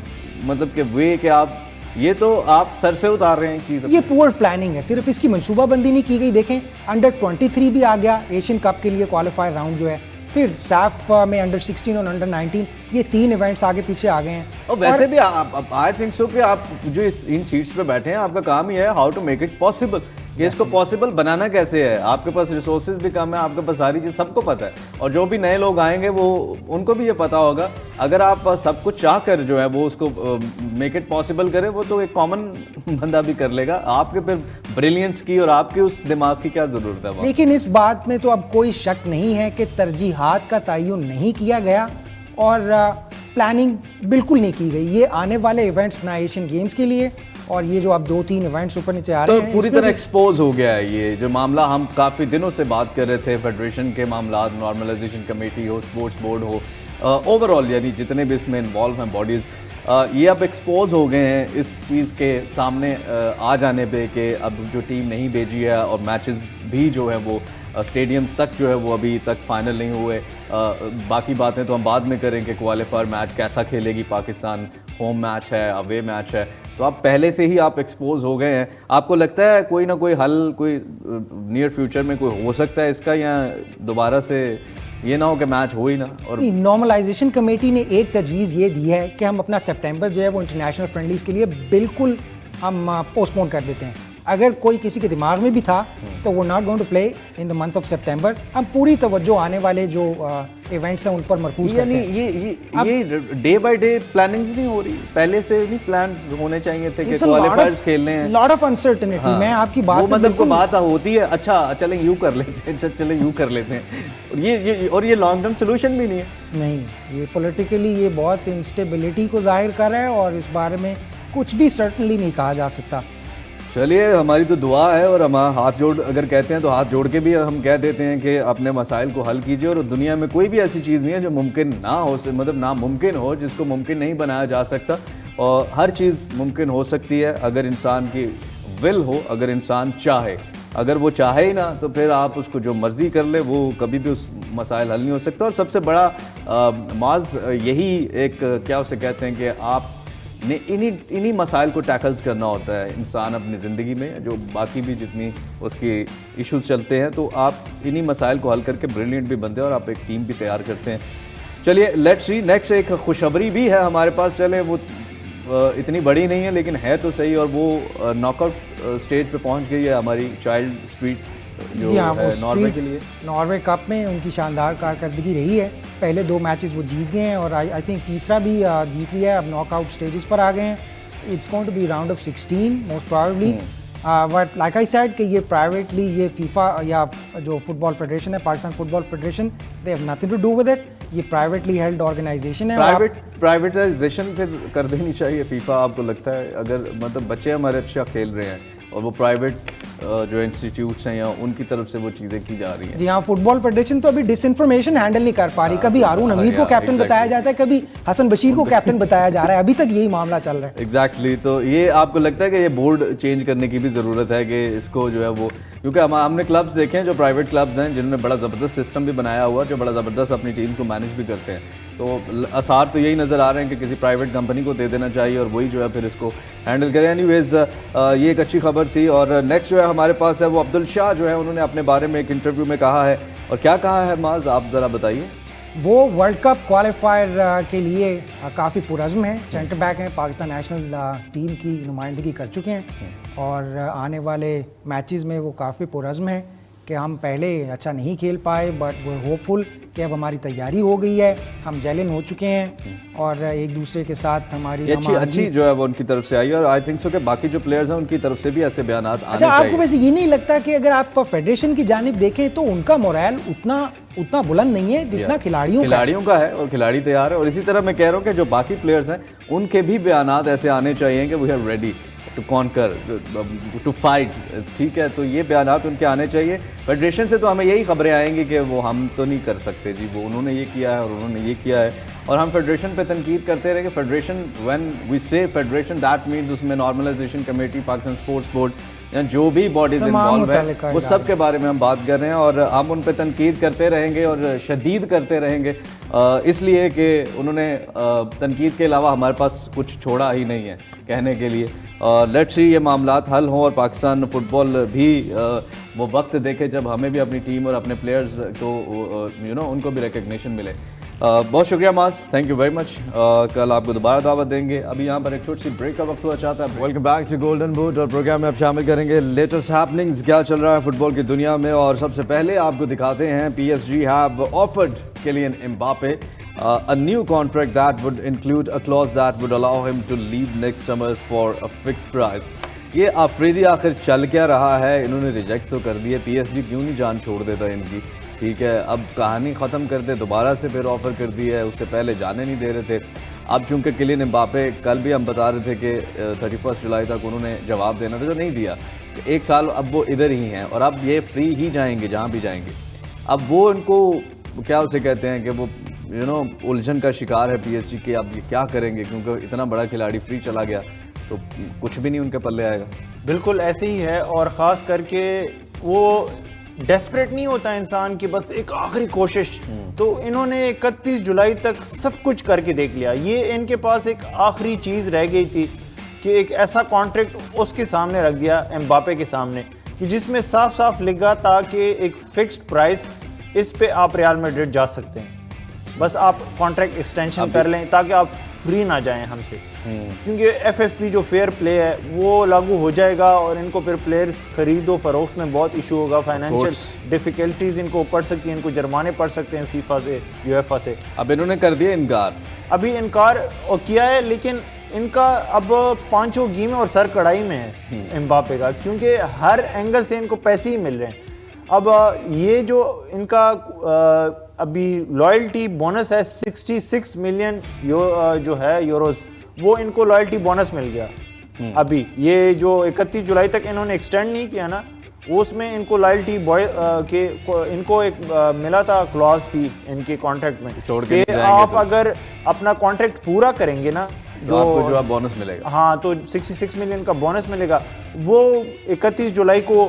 मतलब कि वे कि आप ये तो आप सर से उतार रहे हैं चीज़। ये पुअर प्लानिंग है, सिर्फ इसकी मनसूबाबंदी नहीं की गई। देखें अंडर 23 भी आ गया एशियन कप के लिए क्वालिफायर राउंड जो है, फिर सैफ में अंडर 16 और अंडर 19 ये 3 इवेंट्स आगे पीछे आ गए हैं। और वैसे भी आई थिंक सो कि आप जो इन सीट्स पे बैठे हैं, आपका काम ही है how to make it possible, कि इसको पॉसिबल बनाना कैसे है। आपके पास रिसोर्सेज भी कम है, आपके पास सारी चीज़ सबको पता है, और जो भी नए लोग आएंगे वो उनको भी ये पता होगा। अगर आप सब कुछ चाह कर जो है वो उसको मेक इट पॉसिबल करें, वो तो एक कॉमन बंदा भी कर लेगा। आपके फिर ब्रिलियंस की और आपके उस दिमाग की क्या ज़रूरत है वहाँ? लेकिन इस बात में तो अब कोई शक नहीं है कि तरजीहात का तयन नहीं किया गया और प्लानिंग बिल्कुल नहीं की गई। ये आने वाले इवेंट्स ना एशियन गेम्स के लिए, और ये जो अब 2-3 इवेंट्स ऊपर नीचे आ रहे हैं, पूरी तरह एक्सपोज हो गया है ये जो मामला। हम काफ़ी दिनों से बात कर रहे थे, फेडरेशन के मामला, नॉर्मलाइजेशन कमेटी हो, स्पोर्ट्स बोर्ड हो, ओवरऑल यानी जितने भी इसमें इन्वॉल्व हैं बॉडीज़, ये अब एक्सपोज हो गए हैं इस चीज़ के सामने आ जाने पे कि अब जो टीम नहीं भेजी है, और मैचेस भी जो है वो स्टेडियम्स तक जो है वो अभी तक फाइनल नहीं हुए। बाकी बातें तो हम बाद में करेंगे, क्वालिफायर मैच कैसा खेलेगी पाकिस्तान, होम मैच है, अवे मैच है, तो आप पहले से ही आप एक्सपोज हो गए हैं। आपको लगता है कोई ना कोई हल, कोई नियर फ्यूचर में कोई हो सकता है इसका, या दोबारा से ये ना हो कि मैच हो ही ना? और नॉर्मलाइजेशन कमेटी ने एक तजवीज़ ये दी है कि हम अपना सितंबर जो है वो इंटरनेशनल फ्रेंडलीज के लिए बिल्कुल हम पोस्टपोन कर देते हैं। अगर कोई किसी के दिमाग में भी था तो वो not going to play in the month of सितंबर। हम पूरी तवज्जो आने वाले जो इवेंट्स हैं उन पर मरकूज करते हैं। ये डे बाय डे प्लानिंग्स नहीं हो रही, पहले से भी प्लान्स होने चाहिए थे कि क्वालिफायर्स खेलने हैं। Lot of uncertainty. मैं आपकी बात से मतलब को बात होती है, अच्छा चलें यूं कर लेते हैं, चलें यूं कर लेते हैं, ये लॉन्ग टर्म सोल्यूशन भी नहीं है। नहीं, ये पॉलिटिकली ये बहुत इंस्टेबिलिटी को जाहिर कर रहा है, और इस बारे में कुछ भी सर्टनली नहीं कहा जा सकता। चलिए, हमारी तो दुआ है, और हम हाथ जोड़ अगर कहते हैं तो हाथ जोड़ के भी हम कह देते हैं कि अपने मसाइल को हल कीजिए। और दुनिया में कोई भी ऐसी चीज़ नहीं है जो मुमकिन ना हो, मतलब नामुमकिन हो, जिसको मुमकिन नहीं बनाया जा सकता। और हर चीज़ मुमकिन हो सकती है अगर इंसान की विल हो, अगर इंसान चाहे। अगर वो चाहे ही ना तो फिर आप उसको जो मर्ज़ी कर ले, वो कभी भी उस मसाइल हल नहीं हो सकता। और सबसे बड़ा माज यही एक क्या उसे कहते हैं कि आप ने इन्हीं मसाइल को टैकल्स करना होता है इंसान अपनी ज़िंदगी में, जो बाकी भी जितनी उसकी इश्यूज़ चलते हैं, तो आप इन्हीं मसाइल को हल करके ब्रिलियंट भी बनते हैं और आप एक टीम भी तैयार करते हैं। चलिए, लेट्स सी नेक्स्ट। एक खुशखबरी भी है हमारे पास, चले वो इतनी बड़ी नहीं है लेकिन है तो सही, और वो नॉकआउट स्टेज पे पहुंच गई है हमारी चाइल्ड स्ट्रीट जो है नॉर्वे के लिए। नॉर्वे कप में उनकी शानदार कारकर्दगी रही है। पहले 2 मैचेस वो जीत गए हैं, और आई थिंक तीसरा भी जीत लिया है। अब नॉकआउट स्टेजेस पर आ गए हैं। It's going to be round of 16 most probably. But like I said कि ये प्राइवेटली, ये फीफा या जो फुटबॉल फेडरेशन है, Pakistan football federation, they have nothing to do with it. ये प्राइवेटली हेल्ड ऑर्गेनाइजेशन है। प्राइवेटाइजेशन फिर कर देनी चाहिए फीफा, आपको लगता है? अगर मतलब बच्चे हमारे अच्छा खेल रहे हैं और वो प्राइवेट जो इंस्टीट्यूट्स हैं या उनकी तरफ से वो चीज़ें की जा रही हैं। जी हाँ, फुटबॉल फेडरेशन तो अभी डिसइंफॉर्मेशन हैंडल नहीं कर पा रही। कभी हारून हमीद को कैप्टन बताया जाता है, कभी हसन बशीर को कैप्टन बताया जा रहा है। अभी तक यही मामला चल रहा है। एग्जैक्टली। तो ये आपको लगता है कि ये बोर्ड चेंज करने की भी ज़रूरत है कि इसको जो है वो, क्योंकि हमने क्लब्स देखे हैं जो प्राइवेट क्लब्स हैं जिन्होंने बड़ा ज़बरदस्त सिस्टम भी बनाया हुआ, जो बड़ा ज़बरदस्त अपनी टीम को मैनेज भी करते हैं। तो आसार तो यही नज़र आ रहे हैं कि किसी प्राइवेट कंपनी को दे देना चाहिए और वही जो है फिर इसको हैंडल करें। एनीवेज, ये एक अच्छी खबर थी। और नेक्स्ट जो है हमारे पास है वो अब्दुल शाह जो है, उन्होंने अपने बारे में एक इंटरव्यू में कहा है। और क्या कहा है माज, आप ज़रा बताइए। वो वर्ल्ड कप क्वालिफायर के लिए काफ़ी पुरज़्म है। सेंटर बैक हैं, पाकिस्तान नेशनल टीम की नुमाइंदगी कर चुके हैं, और आने वाले मैचेस में वो काफ़ी पुरज़्म है कि हम पहले अच्छा नहीं खेल पाए, बट वो होपफुल कि अब हमारी तैयारी हो गई है, हम जेलिन हो चुके हैं, और एक दूसरे के साथ हमारी अच्छी जो है वो उनकी तरफ से आई। और आई थिंक सो कि बाकी जो प्लेयर्स हैं उनकी तरफ से भी ऐसे बयान आने चाहिए। आपको वैसे ये नहीं लगता कि अगर आप फेडरेशन की जानिब देखें तो उनका मोरल उतना बुलंद नहीं है जितना खिलाड़ियों का है, और खिलाड़ी तैयार है। और इसी तरह मैं कह रहा हूँ कि जो बाकी प्लेयर्स हैं उनके भी बयान ऐसे आने चाहिए कि we are ready to conquer, to fight. ठीक है, तो ये बयान उनके आने चाहिए। फेडरेशन से तो हमें यही खबरें आएंगी कि वो हम तो नहीं कर सकते जी, वो उन्होंने ये किया है और उन्होंने ये किया है, और हम फेडरेशन पे तनकीद करते रहेंगे। Federation, when we say federation, that means उसमें normalization committee, Pakistan sports board, या जो भी बॉडीज तमाम इन्वॉल्व है मुतल्लिका वो सब के बारे में हम बात कर रहे हैं और हम उन पर तनकीद करते रहेंगे और शदीद करते रहेंगे, इसलिए कि उन्होंने तनकीद के अलावा हमारे पास कुछ छोड़ा ही नहीं है कहने के लिए। लेट्स सी ये मामलात हल हों और पाकिस्तान फुटबॉल भी वो वक्त देखे जब हमें भी अपनी टीम और अपने प्लेयर्स को उनको भी रिकग्निशन मिले। बहुत शुक्रिया मास, थैंक यू वेरी मच। कल आपको दोबारा दावत देंगे। अभी यहाँ पर एक छोटी सी ब्रेक का वक्त हुआ चाहता है। Welcome back to golden boot और प्रोग्राम में आप शामिल करेंगे लेटेस्ट हैपनिंग्स, क्या चल रहा है फुटबॉल की दुनिया में। और सबसे पहले आपको दिखाते हैं PSG have offered Kylian Mbappe a new contract that would include a clause that would allow him to leave next summer for a fixed price। ये अफरीदी आखिर चल क्या रहा है, इन्होंने रिजेक्ट तो कर दिया, PSG क्यों नहीं जान छोड़ देता इनकी, ठीक है। अब कहानी ख़त्म कर दे, दोबारा से फिर ऑफ़र कर दिया है, उससे पहले जाने नहीं दे रहे थे। अब चूंकि किलियन एम्बापे, कल भी हम बता रहे थे कि 31 जुलाई तक उन्होंने जवाब देना था, जो नहीं दिया। एक साल अब वो इधर ही हैं और अब ये फ्री ही जाएंगे जहाँ भी जाएंगे। अब वो उनको क्या उसे कहते हैं कि वो उलझन का शिकार है PSG के, अब ये क्या करेंगे, क्योंकि इतना बड़ा खिलाड़ी फ्री चला गया तो कुछ भी नहीं उनके पल्ले आएगा। बिल्कुल ऐसे ही है, और ख़ास करके वो डेस्परेट नहीं होता इंसान की बस एक आखिरी कोशिश, तो इन्होंने 31 जुलाई तक सब कुछ करके देख लिया। ये इनके पास एक आखिरी चीज़ रह गई थी कि एक ऐसा कॉन्ट्रैक्ट उसके सामने रख दिया, एम्बापे के सामने, कि जिसमें साफ साफ लिखा था कि एक फिक्स्ड प्राइस, इस पे आप रियल मैड्रिड जा सकते हैं, बस आप कॉन्ट्रैक्ट एक्सटेंशन कर लें ताकि आप फ्री ना जाएं हमसे, क्योंकि FFP जो फेयर प्ले है वो लागू हो जाएगा और इनको फिर प्लेयर्स खरीदो फरोख्त में बहुत इशू होगा, फाइनेंशियल डिफिकल्टीज इनको पड़ सकती हैं, इनको जुर्माने पड़ सकते हैं फीफा से, UEFA से। अब इन्होंने कर दिया इनकार, अभी इनकार किया है, लेकिन इनका अब पांचों गेम और सर कढ़ाई में है एम्बापे का, क्योंकि हर एंगल से इनको पैसे ही मिल रहे हैं। अब ये जो इनका अभी लॉयल्टी बोनस है 66 मिलियन जो है यूरोज, वो इनको लॉयल्टी बोनस मिल गया। अभी ये जो 31 जुलाई तक इन्होंने एक्सटेंड नहीं किया ना, उसमें इनको लॉयल्टी के इनको एक मिला था, क्लॉज थी इनके कॉन्ट्रैक्ट में कि आप अगर अपना कॉन्ट्रैक्ट पूरा करेंगे ना तो आपको जो बोनस मिलेगा, हाँ, तो 66 मिलियन का बोनस मिलेगा। वो 31 जुलाई को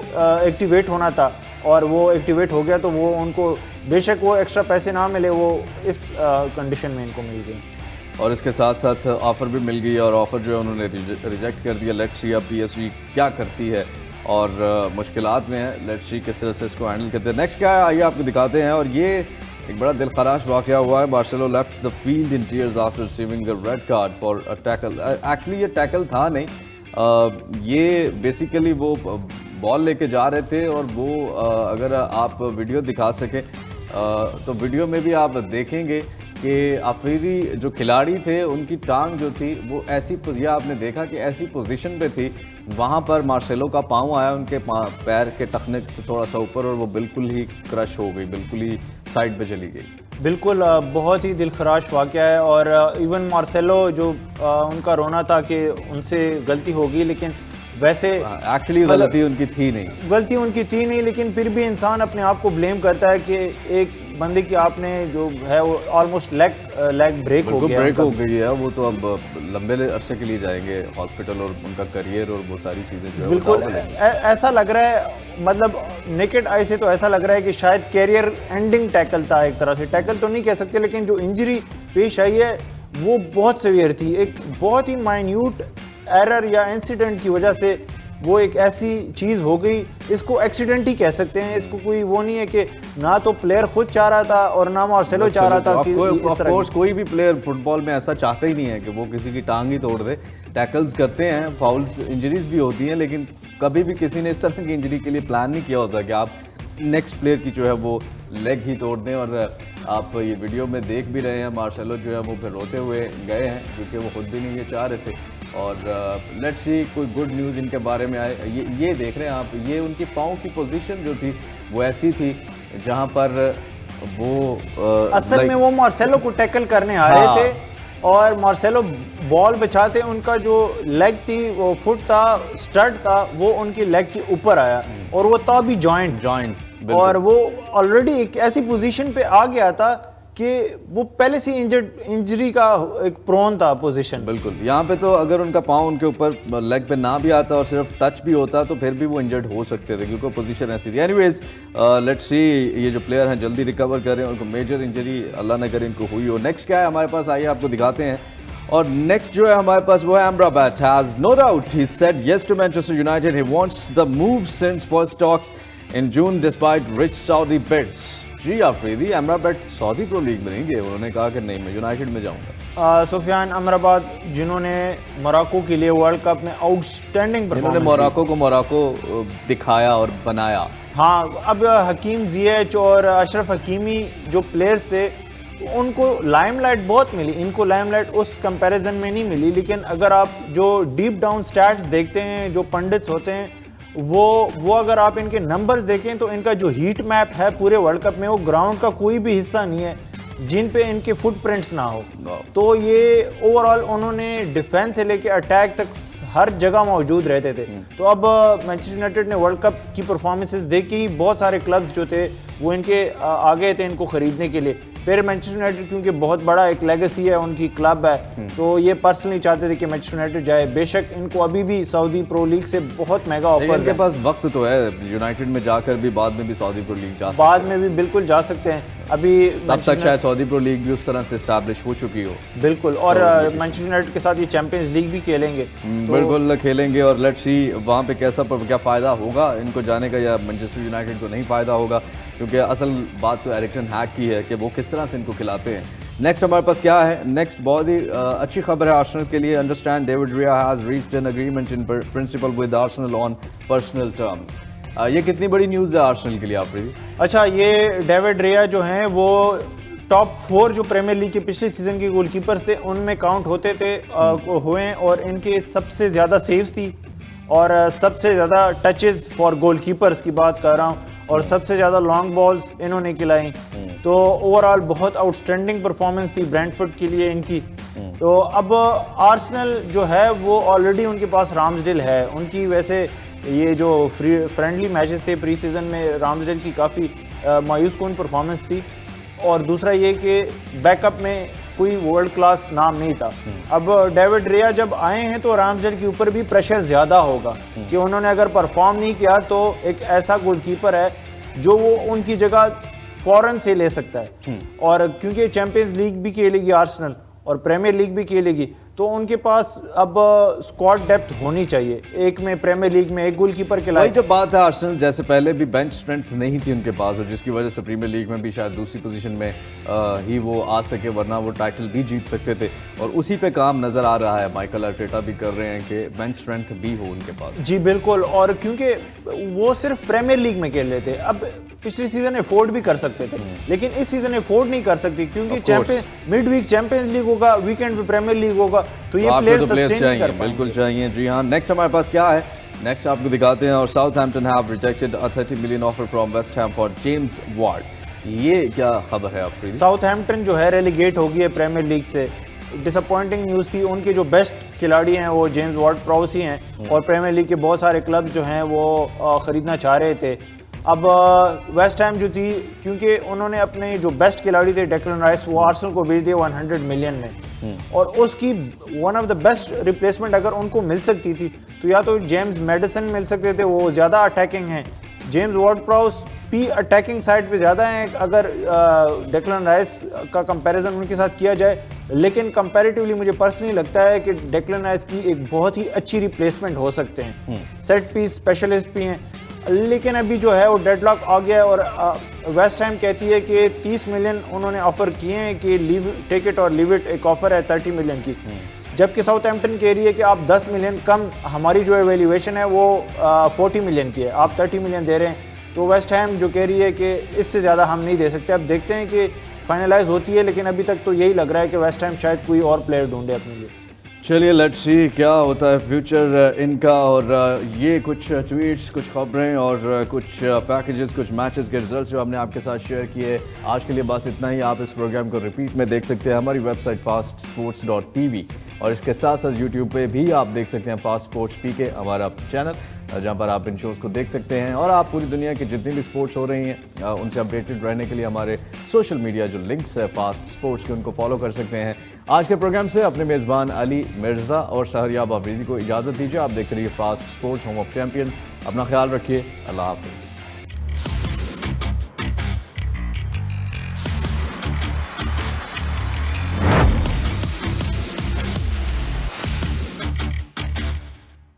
एक्टिवेट होना था और वो एक्टिवेट हो गया, तो वो उनको बेशक वो एक्स्ट्रा पैसे ना मिले, वो इस कंडीशन में इनको मिल गई और इसके साथ साथ ऑफ़र भी मिल गई और ऑफ़र जो है उन्होंने रिजेक्ट कर दिया। लेट्स सी अब PSG क्या करती है और मुश्किलात में है, लेट्स सी किस तरह से इसको हैंडल करते हैं। नेक्स्ट क्या है आइए आपको दिखाते हैं, और ये एक बड़ा दिल खराश वाक़या हुआ है। Marcelo left the field in tears after receiving the red card for a tackle. Actually ये टैकल था नहीं, ये बेसिकली वो बॉल लेके जा रहे थे और वो अगर आप वीडियो दिखा सकें तो वीडियो में भी आप देखेंगे कि अफरीदी जो खिलाड़ी थे उनकी टांग जो थी वो ऐसी, या आपने देखा कि ऐसी पोजीशन पे थी, वहाँ पर मार्सेलो का पाँव आया उनके पैर के टखने से थोड़ा सा ऊपर और वो बिल्कुल ही क्रश हो गई, बिल्कुल ही साइड पे चली गई। बिल्कुल बहुत ही दिलखराश वाक़या है, और इवन मार्सेलो जो उनका रोना था कि उनसे गलती होगी, लेकिन वैसे एक्चुअली गलती उनकी थी नहीं, लेकिन फिर भी इंसान अपने आप को ब्लेम करता है कि एक बंदे की आपने जो है वो ऑलमोस्ट लेग ब्रेक हो गई है, वो तो अब लंबे अरसे के लिए जाएंगे हॉस्पिटल और उनका करियर और वो सारी चीज़ें जो है बिल्कुल ऐसा लग रहा है, मतलब नेकेड आई से तो ऐसा लग रहा है कि शायद कैरियर एंडिंग टैकल था, एक तरह से टैकल तो नहीं कह सकते, लेकिन जो इंजरी पेश आई है वो बहुत सीवियर थी। एक बहुत ही माइन्यूट एरर या इंसिडेंट की वजह से वो एक ऐसी चीज़ हो गई, इसको एक्सीडेंट ही कह सकते हैं, इसको कोई वो नहीं है कि ना तो प्लेयर खुद चाह रहा था और ना मार्सेलो चाह रहा था। ऑफ कोर्स कोई भी प्लेयर फुटबॉल में ऐसा चाहता ही नहीं है कि वो किसी की टांग ही तोड़ दे। टैकल्स करते हैं, फाउल्स, इंजरीज भी होती हैं, लेकिन कभी भी किसी ने इस तरह की इंजरी के लिए प्लान नहीं किया होता कि आप नेक्स्ट प्लेयर की जो है वो लेग ही तोड़ दें। और आप ये वीडियो में देख भी रहे हैं, मार्सेलो जो है वो फिर रोते हुए गए हैं, क्योंकि वो खुद भी नहीं ये चाह रहे थे। और लेट्स सी कोई गुड न्यूज़ इनके बारे में आए। ये देख रहे हैं आप, ये उनकी पाँव की पोजीशन जो थी वो ऐसी थी जहां पर वो असल में वो मार्सेलो को टैकल करने आ रहे थे और मार्सेलो बॉल बचाते, उनका जो लेग थी वो फुट था, स्टड था, वो उनकी लेग के ऊपर आया और वो था भी जॉइंट, और वो ऑलरेडी एक ऐसी पोजीशन पे आ गया था कि वो पहले से इंजरी का एक प्रोन था पोजीशन। बिल्कुल, यहाँ पे तो अगर उनका पाँव उनके ऊपर लेग पे ना भी आता और सिर्फ टच भी होता तो फिर भी वो इंजर्ड हो सकते थे क्योंकि पोजीशन ऐसी थी। एनीवेज लेट्स सी, ये जो प्लेयर हैं जल्दी रिकवर करें, उनको मेजर इंजरी अल्लाह न करे इनको हुई हो। नेक्स्ट क्या है हमारे पास, आइए आपको दिखाते हैं। और नेक्स्ट जो है हमारे पास वो है Amrabat has no doubt he said yes to Manchester United. He wants the move since first talks in June despite rich Saudi bids. जी Afridi, Amrabat Saudi pro league में नहीं गए, उन्होंने कहा कि नहीं मैं यूनाइटेड में जाऊंगा। सुफियान अमराबाद जिन्होंने मोरक्को के लिए वर्ल्ड कप में आउटस्टैंडिंग इन्होंने मोरक्को दिखाया और बनाया। हाँ, अब हकीम जिएच और अशरफ हकीमी जो प्लेयर्स थे उनको लाइमलाइट बहुत मिली, इनको लाइमलाइट उस कंपैरिजन में नहीं मिली। लेकिन अगर आप जो डीप डाउन स्टैट्स देखते हैं, जो पंडित्स होते हैं, वो अगर आप इनके नंबर्स देखें तो इनका जो हीट मैप है पूरे वर्ल्ड कप में, वो ग्राउंड का कोई भी हिस्सा नहीं है जिन पे इनके फुटप्रिंट्स ना हो। तो ये ओवरऑल उन्होंने डिफेंस से लेके अटैक तक हर जगह मौजूद रहते थे। तो अब मैनचेस्टर यूनाइटेड ने वर्ल्ड कप की परफॉर्मेंसेस देखी ही बहुत सारे क्लब्स जो थे वो इनके आ गए थे इनको खरीदने के लिए। फिर मैनचेस्टर यूनाइटेड क्योंकि बहुत बड़ा एक लेगेसी है, उनकी क्लब है, तो ये पर्सनली चाहते थे कि मैनचेस्टर यूनाइटेड जाए। बेशक इनको अभी भी सऊदी प्रो लीग से बहुत महंगा ऑफर, इनके पास वक्त तो है, यूनाइटेड में जाकर भी बाद में भी सऊदी प्रो लीग जा सकते हैं, बाद में भी बिल्कुल जा सकते हैं। अभी तब तक शायद सऊदी प्रो लीग भी उस तरह से एस्टैब्लिश हो चुकी हो। बिल्कुल, और मैनचेस्टर यूनाइटेड के साथ ये चैंपियंस लीग भी खेलेंगे, बिल्कुल खेलेंगे। और लेट्स सी वहाँ पे क्या फ़ायदा होगा इनको जाने का, या मैनचेस्टर यूनाइटेड को नहीं फ़ायदा होगा, क्योंकि असल बात तो एरिक टेन हैग की है कि वो किस तरह से इनको खिलाते हैं। नेक्स्ट हमारे पास क्या है, नेक्स्ट बहुत ही अच्छी खबर है आर्सेनल के लिए। Understand David Raya has reached an agreement in principle with Arsenal on personal term. ये कितनी बड़ी न्यूज़ है आर्सेनल के लिए आफरीदी? अच्छा, ये डेविड रिया जो हैं वो टॉप 4 जो प्रीमियर लीग के पिछले सीजन के गोलकीपर्स थे उनमें काउंट होते थे हुए, और इनके सबसे ज़्यादा सेव्स थी और सबसे ज़्यादा टचेस फॉर गोलकीपर्स की बात कर रहा हूँ, और सबसे ज़्यादा लॉन्ग बॉल्स इन्होंने खिलाई। तो ओवरऑल बहुत आउटस्टैंडिंग परफॉर्मेंस थी ब्रेंटफोर्ड के लिए इनकी। तो अब आर्सेनल जो है वो ऑलरेडी उनके पास रामसडेल है। उनकी वैसे ये जो फ्रेंडली मैचेस थे प्री सीजन में, रामसडेल की काफ़ी मायूस कौन परफॉर्मेंस थी, और दूसरा ये कि बैकअप में कोई वर्ल्ड क्लास नाम नहीं था। अब डेविड रिया जब आए हैं तो रामसडेल के ऊपर भी प्रेशर ज़्यादा होगा कि उन्होंने अगर परफॉर्म नहीं किया तो एक ऐसा गोलकीपर है जो वो उनकी जगह फ़ौरन से ले सकता है। और क्योंकि चैंपियंस लीग भी खेलेगी आर्सेनल और प्रीमियर लीग भी खेलेगी, तो उनके पास अब स्क्वाड डेप्थ होनी चाहिए। एक में प्रीमियर लीग में एक गोलकीपर के वही जब बात है आर्सेनल जैसे पहले भी बेंच स्ट्रेंथ नहीं थी उनके पास, और जिसकी वजह से प्रीमियर लीग में भी शायद दूसरी पोजीशन में ही वो आ सके, वरना वो टाइटल भी जीत सकते थे। और उसी पे काम नज़र आ रहा है, माइकल आर्टेटा भी कर रहे हैं कि बेंच स्ट्रेंथ भी हो उनके पास। जी बिल्कुल, और क्योंकि वो सिर्फ प्रीमियर लीग में खेल रहे थे, अब पिछले सीजन अफोर्ड भी कर सकते थे लेकिन इस सीजन अफोर्ड नहीं कर सकते क्योंकि champion mid week champions league होगा, वीकेंड पे प्रीमियर लीग होगा, तो ये प्लेयर सस्टेन नहीं कर पाएंगे। बिल्कुल चाहिए। जी हाँ, नेक्स्ट हमारे पास क्या है, नेक्स्ट आपको दिखाते हैं। और Southampton have rejected a 30 million offer from West Ham for James ward. ये क्या खबर है आपकी? साउथहैम्पटन जो है रेलीगेट हो गई है प्रीमियर लीग से, डिसअपॉइंटिंग न्यूज़ थी। उनके जो बेस्ट खिलाड़ी हैं वो जेम्स वार्ड प्राउस ही हैं और प्रीमियर लीग के बहुत सारे क्लब जो हैं वो ख़रीदना चाह रहे थे। अब वेस्ट हैम जो थी, क्योंकि उन्होंने अपने जो बेस्ट खिलाड़ी थे डेक्लन राइस, वो आर्सेनल को भेज दिया 100 मिलियन में, और उसकी one of the best replacement अगर उनको मिल सकती थी तो या तो जेम्स मैडिसन मिल सकते थे, वो ज़्यादा अटैकिंग हैं। जेम्स वार्ड प्राउस भी अटैकिंग साइड पे ज़्यादा हैं अगर डेक्लन राइस का कंपैरिजन उनके साथ किया जाए, लेकिन कंपैरेटिवली मुझे पर्सनली लगता है कि डेक्लन राइस की एक बहुत ही अच्छी रिप्लेसमेंट हो सकते हैं। सेट पीस स्पेशलिस्ट भी हैं, लेकिन अभी जो है वो डेडलॉक आ गया है और वेस्ट हैम कहती है कि 30 मिलियन उन्होंने ऑफर किए हैं कि लीव टेक इट और लीव इट, एक ऑफर है 30 मिलियन की, जबकि साउथहैम्पटन कह रही है कि आप 10 मिलियन कम, हमारी जो वैल्यूएशन है वो 40 मिलियन की है, आप 30 मिलियन दे रहे हैं। तो वेस्ट हैम जो कह रही है कि इससे ज़्यादा हम नहीं दे सकते। अब देखते हैं कि फाइनलाइज होती है, लेकिन अभी तक तो यही लग रहा है कि वेस्ट हैम शायद कोई और प्लेयर ढूंढे अपने लिए। चलिए लेट्स सी क्या होता है फ्यूचर इनका। और ये कुछ ट्वीट्स, कुछ खबरें और कुछ पैकेजेस, कुछ मैचेस के रिजल्ट्स जो हमने आपके साथ शेयर किए। आज के लिए बस इतना ही। आप इस प्रोग्राम को रिपीट में देख सकते हैं हमारी वेबसाइट fastsports.tv, और इसके साथ साथ यूट्यूब पे भी आप देख सकते हैं फास्ट स्पोर्ट्स PK हमारा चैनल। जहां पर आप इन शोज़ को देख सकते हैं और आप पूरी दुनिया की जितनी भी स्पोर्ट्स हो रही हैं उनसे अपडेटेड रहने के लिए हमारे सोशल मीडिया जो लिंक्स है फास्ट स्पोर्ट्स के उनको फॉलो कर सकते हैं। आज के प्रोग्राम से अपने मेज़बान अली मिर्ज़ा और शहरयाब आफरीदी को इजाज़त दीजिए। आप देख रहिए fast sports home of champions. अपना ख्याल रखिए। अल्लाह हाफ़िज़।